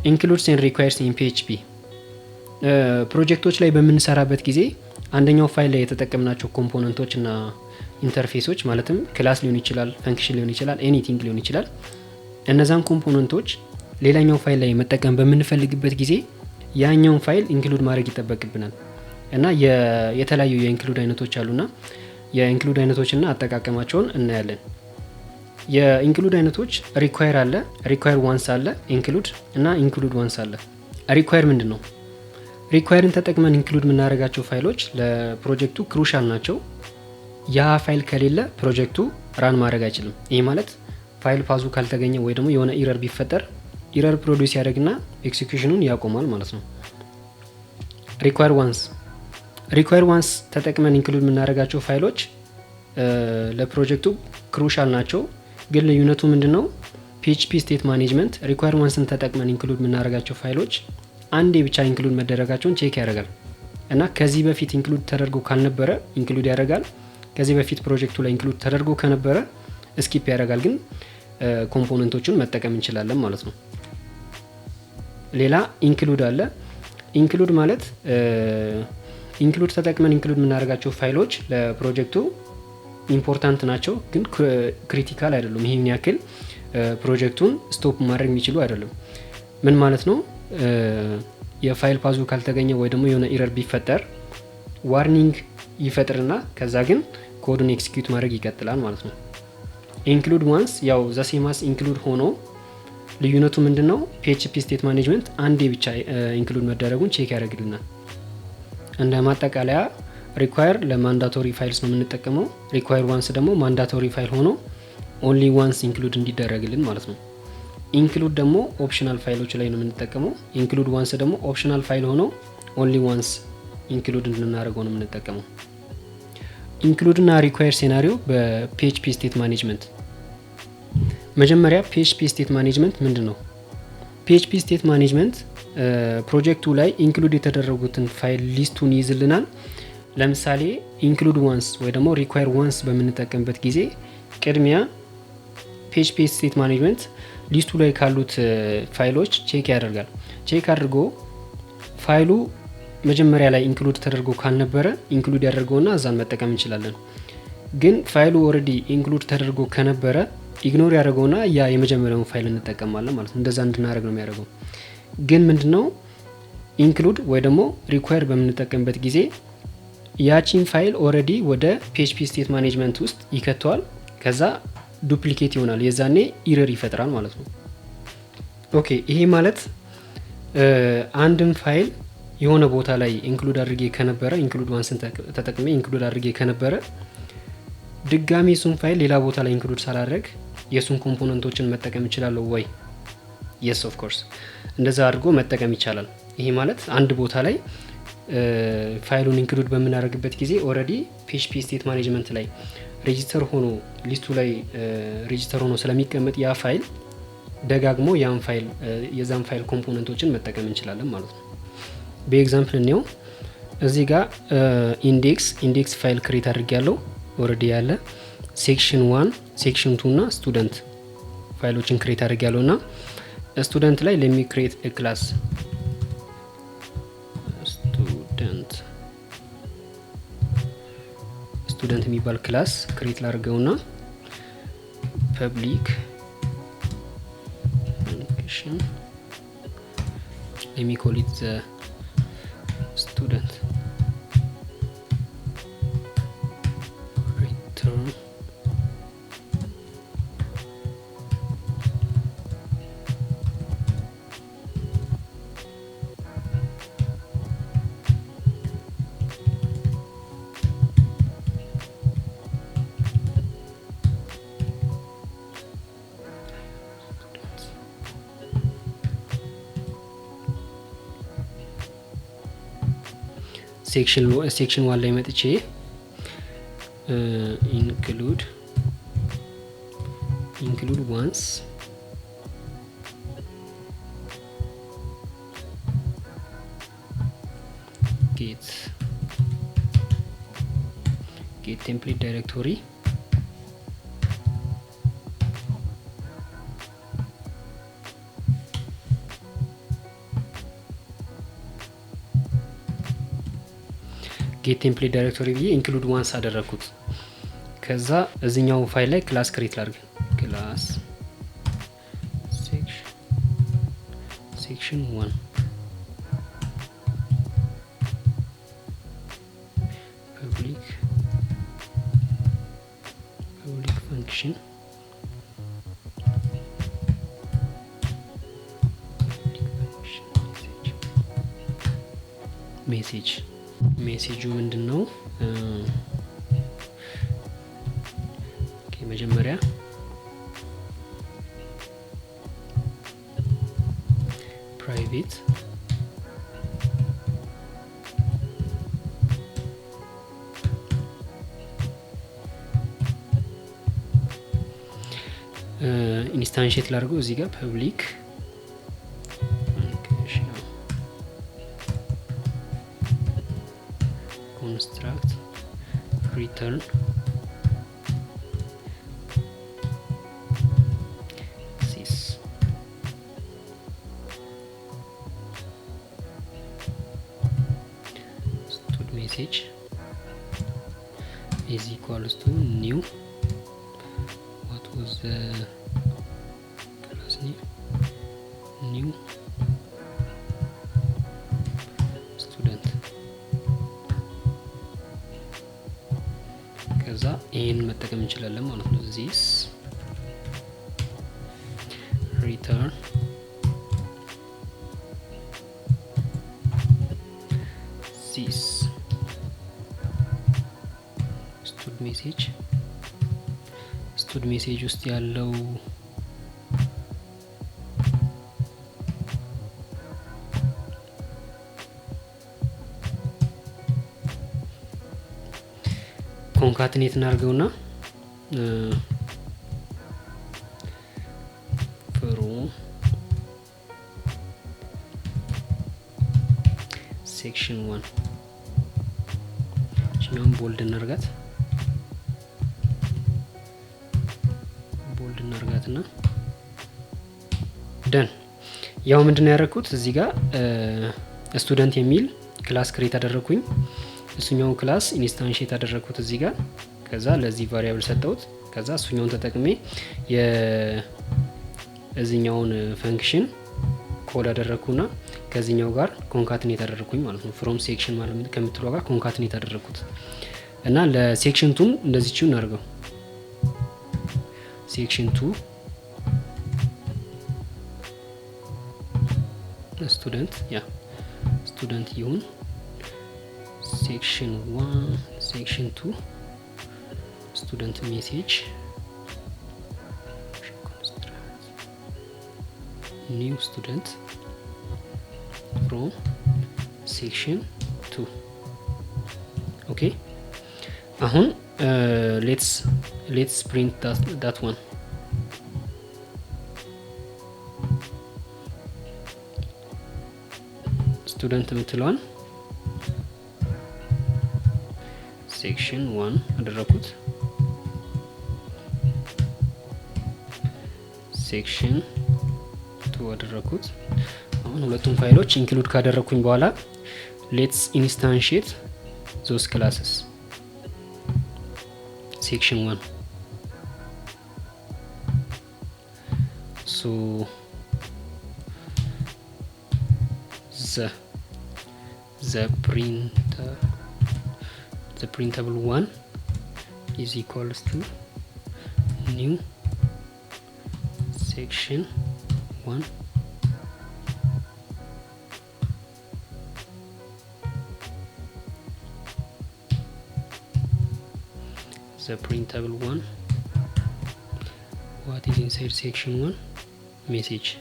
includes and requires in PHP ፕሮጀክቶች ላይ በምንሰራበት ጊዜ አንደኛው ፋይል ላይ የተጠቀምናቸው ኮምፖነንቶች እና ኢንተርፌሶች ማለትም ክላስ ሊሆን ይችላል፣ ፈንክሽን ሊሆን ይችላል፣ ኤኒቲንግ ሊሆን ይችላል። እነዛን ኮምፖነንቶች ሌላኛው ፋይል ላይ መጠቀም በምንፈልግበት ጊዜ ያኛውን ፋይል ኢንክሉድ ማድረግ ይጠበቅብናል እና የተለያዩ የኢንክሉድ አይነቶች አሉና የኢንክሉድ አይነቶችና አጠቃቀማቸውን እናያለን። የኢንክሉድ አይነቶች ሪኳየር አለ፣ ሪኳየር ዋንስ አለ፣ ኢንክሉድ እና ኢንክሉድ ዋንስ አለ። ሪኳየር ምንድን ነው? ሪኳየርን ተጠቅመን ኢንክሉድ የምናደርጋቸው ፋይሎች ለፕሮጀክቱ ክሩሻል ናቸው። ያ ፋይል ከሌለ ፕሮጀክቱ ራን ማድረግ አይችልም። ይህ ማለት ፋይል ፓዙ ካልተገኘ ወይ ደግሞ የሆነ ኢረር ቢፈጠር ኢረር ፕሮዲውስ ያደርግና ኤክሲኪዩሽኑን ያቆማል ማለት ነው። ሪኳየር ዋንስ ተጠቅመን ኢንክሉድ የምናደርጋቸው ፋይሎች ለፕሮጀክቱ ክሩሻል ናቸው። ግን ልዩነቱ ምንድነው? PHP ስቴት ማኔጅመንት ሪኳየር ዋንስን ተጠቅመን ኢንክሉድ የምናደርጋቸው ፋይሎች አንዴ ብቻ ኢንክሉድ መደረጋቸውን ቼክ ያደርጋል እና ከዚህ በፊት ኢንክሉድ ተደርጎ ካልነበረ ኢንክሉድ ያደርጋል። ከዚህ በፊት ፕሮጀክቱ ላይ ኢንክሉድ ተደርጎ ከነበረ ስኪፕ ያደርጋል። ግን ኮምፖነንቶቹን መጠቀም እንችላለን ማለት ነው። ሌላ ኢንክሉድ አለ። ኢንክሉድ ማለት ኢንክሉድ ተጠቅመን ኢንክሉድ የምናደርጋቸው ፋይሎች ለፕሮጀክቱ ኢምፖርታንት ናቸው፣ ግን ክሪቲካል አይደሉም። ይህን ያክል ፕሮጀክቱን ስቶፕ ማድረግ የሚችሉ አይደለም። ምን ማለት ነው? የፋይል ፓዙ ካልተገኘ ወይ ደግሞ የሆነ ኢረር ቢፈጠር ዋርኒንግ ይፈጥርና ከዛ ግን ኮዱን ኤክስኪዩት ማድረግ ይቀጥላል ማለት ነው። ኢንክሉድ ዋንስ ያው ዘሴማስ ኢንክሉድ ሆኖ ልዩነቱ ምንድነው? PHP ስቴት ማኔጅመንት አንዴ ብቻ ኢንክሉድ መደረጉን ቼክ ያደርግልናል። እንደ ማጠቃለያ ሪኳየር ለማንዳቶሪ ፋይልስ ነው የምንጠቀመው። ሪኳየር ዋንስ ደግሞ ማንዳቶሪ ፋይል ሆኖ ኦንሊ ዋንስ ኢንክሉድ እንዲደረግልን ማለት ነው። ኢንክሉድ ደግሞ ኦፕሽናል ፋይሎች ላይ ነው የምንጠቀመው። ኢንክሉድ ዋንስ ደግሞ ኦፕሽናል ፋይል ሆኖ ኦንሊ ዋንስ ኢንክሉድ እንድናደርገው ነው የምንጠቀመው። ኢንክሉድ እና ሪኳየር ሴናሪዮ በPHP ስቴት ማኔጅመንት። መጀመሪያ PHP ስቴት ማኔጅመንት ምንድን ነው? PHP ስቴት ማኔጅመንት ፕሮጀክቱ ላይ ኢንክሉድ የተደረጉትን ፋይል ሊስቱን ይይዝልናል። ለምሳሌ ኢንክሉድ ዋንስ ወይ ደግሞ ሪኳየር ዋንስ በምንጠቀምበት ጊዜ ቅድሚያ PHP ስቴት ማኔጅመንት ሊስቱ ላይ ካሉት ፋይሎች ቼክ ያደርጋል። ቼክ አድርጎ ፋይሉ መጀመሪያ ላይ ኢንክሉድ ተደርጎ ካልነበረ ኢንክሉድ ያደርገውና እዛን መጠቀም እንችላለን። ግን ፋይሉ ኦልሬዲ ኢንክሉድ ተደርጎ ከነበረ ኢግኖር ያደርገውና ያ የመጀመሪያውን ፋይል እንጠቀማለን ማለት ነው። እንደዛ እንድናደርግ ነው የሚያደርገው። ግን ምንድነው ኢንክሉድ ወይ ደግሞ ሪኳየር በምንጠቀምበት ጊዜ ያቺን ፋይል ኦልሬዲ ወደ PHP ስቴት ማኔጅመንት ውስጥ ይከተዋል። ከዛ ዱፕሊኬት ይሆናል። የዛኔ ኢረር ይፈጥራል ማለት ነው። ኦኬ፣ ይሄ ማለት አንድን ፋይል የሆነ ቦታ ላይ ኢንክሉድ አድርጌ ከነበረ ኢንክሉድ ዋንስን ተጠቅሜ ኢንክሉድ አድርጌ ከነበረ ድጋሚ እሱን ፋይል ሌላ ቦታ ላይ ኢንክሉድ ሳላደርግ የእሱን ኮምፖነንቶችን መጠቀም ይችላለሁ ወይ? የስ ኦፍ ኮርስ፣ እንደዛ አድርጎ መጠቀም ይቻላል። ይሄ ማለት አንድ ቦታ ላይ ፋይሉን ኢንክሉድ በምናደርግበት ጊዜ ኦልሬዲ PHP ስቴት ማኔጅመንት ላይ ሬጂስተር ሆኖ ሊስቱ ላይ ሬጂስተር ሆኖ ስለሚቀመጥ ያ ፋይል ደጋግሞ የዛን ፋይል ኮምፖነንቶችን መጠቀም እንችላለን ማለት ነው። በኤግዛምፕል እንየው። እዚህ ጋር ኢንዴክስ ፋይል ክሬት አድርጌያለሁ። ኦልሬዲ ያለ ሴክሽን 1 ሴክሽን 2 እና ስቱደንት ፋይሎችን ክሬት አድርጌያለሁ እና ስቱደንት ላይ ለሚ ክሬት ክላስ ስቱደንት የሚባል ክላስ ክሬት ላድርገውና ፐብሊክ ፈንክሽን let me call it the student return ሴክሽን 1 ላይ መጥቼ ኢንክሉድ ዋንስ ጌት ቴምፕሌት ዳይሬክቶሪ ጌት ቴምፕሌት ዳይሬክቶሪ ብዬ ኢንክሉድ ዋንስ አደረኩት። ከዛ እዚኛው ፋይል ላይ ክላስ ክሬት ላድርግ። ክላስ ሴክሽን 1 ፐብሊክ ፈንክሽን ሜሴጁ ምንድነው? መጀመሪያ ፕራይቬት ኢንስታንሺየት ላድርገው እዚህ ጋር ፐብሊክ ኮንስትራክት ሪተርን message is equals to new, what was the class name, new student። ከዛ ይሄን መጠቀም እንችላለን ማለት ነው። this return this ስቱድ ሜሴጅ ውስጥ ያለው ኮንካትኔት እናድርገውና ፍሮም ሴክሽን 1 እኛም ቦልድ እናርጋት እናርጋትና ደን ያው ምንድነው ያደረኩት እዚህ ጋር ስቱደንት የሚል ክላስ ክሬት አደረኩኝ። እሱኛውን ክላስ ኢንስታንሺየት አደረኩት እዚህ ጋር። ከዛ ለዚህ ቫሪያብል ሰጠሁት። ከዛ እሱኛውን ተጠቅሜ የእዚህኛውን ፈንክሽን ኮድ አደረኩና ከዚህኛው ጋር ኮንካትኔት አደረኩኝ ማለት ነው። ፍሮም ሴክሽን ማለት ከምትለው ጋር ኮንካትኔት አደረኩት እና ለሴክሽን 2 እንደዚህ ቺው እናርገው። ሴክሽን 2 ስቱደንት ይሁን። ሴክሽን 1 ሴክሽን 2 ስቱደንት ሜሴጅ ኒው ስቱደንት ፍሮም ሴክሽን 2 ኦኬ። አሁን let's print that one። ስቱደንት የምትለዋን ሴክሽን 1 አደረኩት። ሴክሽን 2 አደረኩት። አሁን ሁለቱም ፋይሎች ኢንክሉድ ካደረኩኝ በኋላ let's instantiate those classes section 1 so the printable one is equals to new section 1 the printable one. What is inside section 1? Message.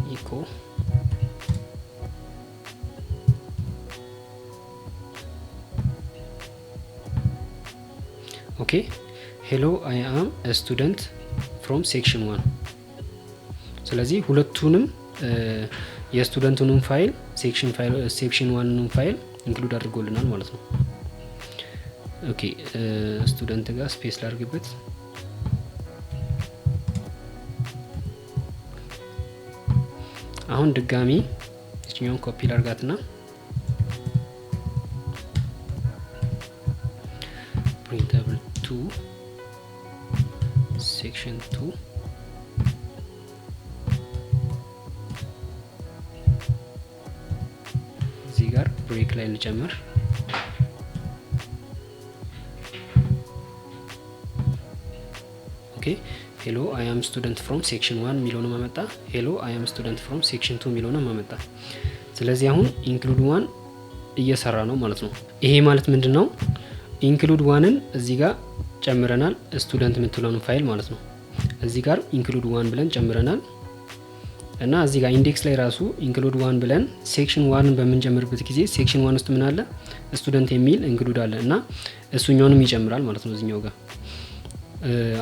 Echo okay, hello, I am a student from section 1። ስለዚህ ሁለቱንም የስቱደንቱንም ፋይል ሴክሽን 1ንም ፋይል ኢንክሉድ አድርጎልናል ማለት ነው። ኦኬ ስቱደንት ጋር ስፔስ ላድርግበት። አሁን ድጋሚ እችኛውን ኮፒ ላርጋትና printable to section 2 እዚህ ጋር ብሬክ ላይ እንጨምር። ኦኬ ሄሎ አይ አም ስቱደንት ፍሮም ሴክሽን 1 ሚሊዮን ማመጣ። ሄሎ አይ አም ስቱደንት ፍሮም ሴክሽን 2 ሚሊዮን ማመጣ። ስለዚህ አሁን ኢንክሉድ 1 እየሰራ ነው ማለት ነው። ይሄ ማለት ምንድነው? ኢንክሉድ 1ን እዚህ ጋር ጨምረናል፣ ስቱደንት የምትለውን ፋይል ማለት ነው። እዚህ ጋር ኢንክሉድ 1 ብለን ጨምረናል እና እዚህ ጋር ኢንዴክስ ላይ ራሱ ኢንክሉድ 1 ብለን ሴክሽን 1ን በምንጀምርበት ጊዜ ሴክሽን 1 ውስጥ ምን አለ? ስቱደንት የሚል ኢንክሉድ አለ እና እሱኛውንም ይጨምራል ማለት ነው እዚህኛው ጋር።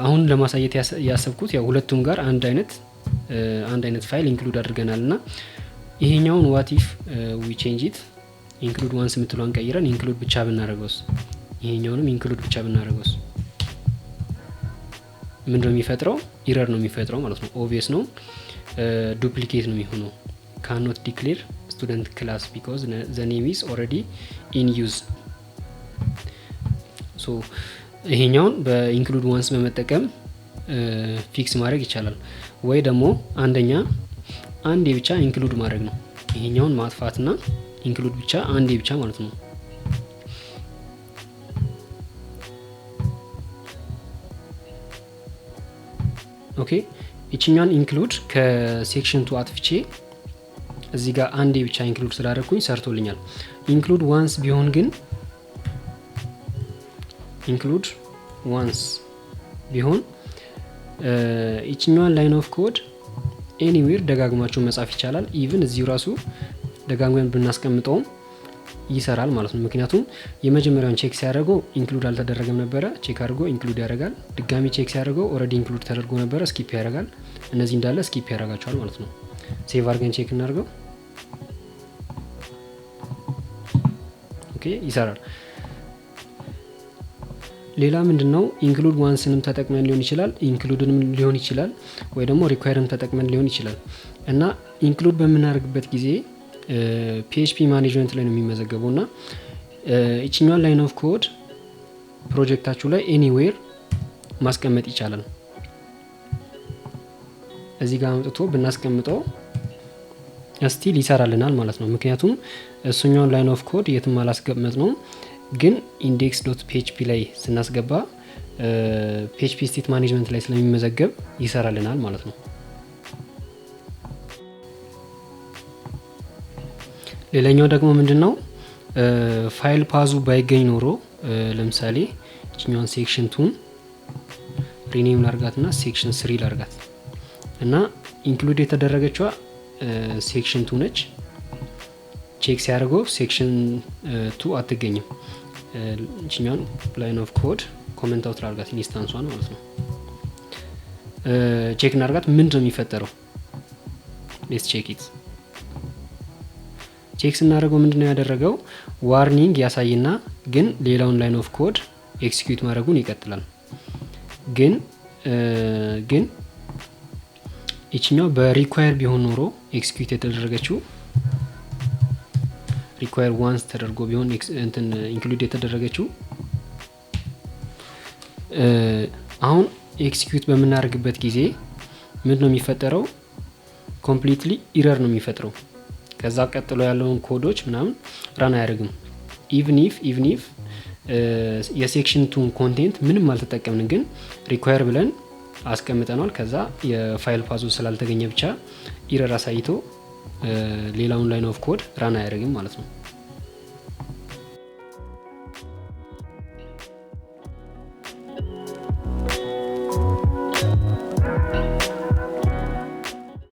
አሁን ለማሳየት ያሰብኩት ያው ሁለቱም ጋር አንድ አይነት ፋይል ኢንክሉድ አድርገናል እና ይሄኛውን ዋት ኢፍ ዊ ቼንጅ ኢት ኢንክሉድ 1 የምትለውን ቀይረን ኢንክሉድ ብቻ ብናደርገውስ? ይሄኛውንም ኢንክሉድ ብቻ ብናደርገውስ ምንድነው የሚፈጥረው? ኢረር ነው የሚፈጥረው ማለት ነው። ኦብቪየስ ነው፣ ዱፕሊኬት ነው የሚሆነው። ካኖት ዲክሌር ስቱደንት ክላስ ቢኮዝ ዘ ኔም ኢዝ ኦልሬዲ ኢን ዩዝ። ሶ ይሄኛውን በኢንክሉድ ዋንስ በመጠቀም ፊክስ ማድረግ ይቻላል። ወይ ደግሞ አንዴ ብቻ ኢንክሉድ ማድረግ ነው። ይሄኛውን ማጥፋትና ኢንክሉድ ብቻ አንዴ ብቻ ማለት ነው። ኦኬ እቺኛን ኢንክሉድ ከሴክሽን 2 አጥፍቼ እዚህ ጋር አንዴ ብቻ ኢንክሉድ ስላደረኩኝ ሰርቶልኛል። ኢንክሉድ ዋንስ ቢሆን ግን ኢንክሉድ ዋንስ ቢሆን እቺኛን ላይን ኦፍ ኮድ ኤኒዌር ደጋግማችሁ መጻፍ ይቻላል። ኢቭን እዚሁ ራሱ ደጋግመን ብናስቀምጠውም ይሰራል ማለት ነው። ምክንያቱም የመጀመሪያውን ቼክ ሲያደርገው ኢንክሉድ አልተደረገም ነበረ፣ ቼክ አድርጎ ኢንክሉድ ያደርጋል። ድጋሚ ቼክ ሲያደርገው ኦልሬዲ ኢንክሉድ ተደርጎ ነበረ፣ ስኪፕ ያደርጋል። እነዚህ እንዳለ ስኪፕ ያደርጋቸዋል ማለት ነው። ሴቭ አድርገን ቼክ እናደርገው። ኦኬ ይሰራል። ሌላ ምንድነው? ኢንክሉድ ዋንስንም ተጠቅመን ሊሆን ይችላል፣ ኢንክሉድንም ሊሆን ይችላል፣ ወይ ደግሞ ሪኳየርም ተጠቅመን ሊሆን ይችላል እና ኢንክሉድ በምናደርግበት ጊዜ ፒኤችፒ ማኔጅመንት ላይ ነው የሚመዘገበው እና እቺኛውን ላይን ኦፍ ኮድ ፕሮጀክታችሁ ላይ ኤኒዌር ማስቀመጥ ይቻላል። እዚህ ጋር አምጥቶ ብናስቀምጠው ስቲል ይሰራልናል ማለት ነው። ምክንያቱም እሱኛውን ላይን ኦፍ ኮድ የትም አላስቀመጥ ነው፣ ግን index.php ላይ ስናስገባ ፒኤችፒ ስቴት ማኔጅመንት ላይ ስለሚመዘገብ ይሰራልናል ማለት ነው። ሌላኛው ደግሞ ምንድነው? ፋይል ፓዙ ባይገኝ ኖሮ ለምሳሌ እቺኛውን ሴክሽን 2 ሪኔም ላርጋትና ሴክሽን 3 ላርጋት እና ኢንክሉድ የተደረገችዋ ሴክሽን 2 ነች። ቼክ ሲያደርገው ሴክሽን 2 አትገኝም። እቺኛውን ላይን ኦፍ ኮድ ኮሜንት አውት ላርጋት ኢንስታንሷን ማለት ነው። ቼክ እናርጋት። ምንድነው የሚፈጠረው? ሌትስ ቼክ ኢት። ቼክ ስናደርገው ምንድነው ያደረገው? ዋርኒንግ ያሳይና ግን ሌላውን ላይን ኦፍ ኮድ ኤክሲኪዩት ማድረጉን ይቀጥላል። ግን እቺኛው በሪኳየር ቢሆን ኖሮ ኤክሲኪዩት የተደረገችው ሪኳየር ዋንስ ተደርጎ ቢሆን እንትን ኢንክሉድ የተደረገችው አሁን ኤክሲኪዩት በምናደርግበት ጊዜ ምንድነው የሚፈጠረው? ኮምፕሊትሊ ኢረር ነው የሚፈጥረው። ከዛ ቀጥሎ ያለውን ኮዶች ምናምን ራን አያደርግም። ኢቭን ኢፍ የሴክሽን 2 ኮንቴንት ምንም አልተጠቀምን፣ ግን ሪኳየር ብለን አስቀምጠናል። ከዛ የፋይል ፓዙ ስላልተገኘ ብቻ ኢረር አሳይቶ ሌላውን ላይን ኦፍ ኮድ ራን አያደርግም ማለት ነው።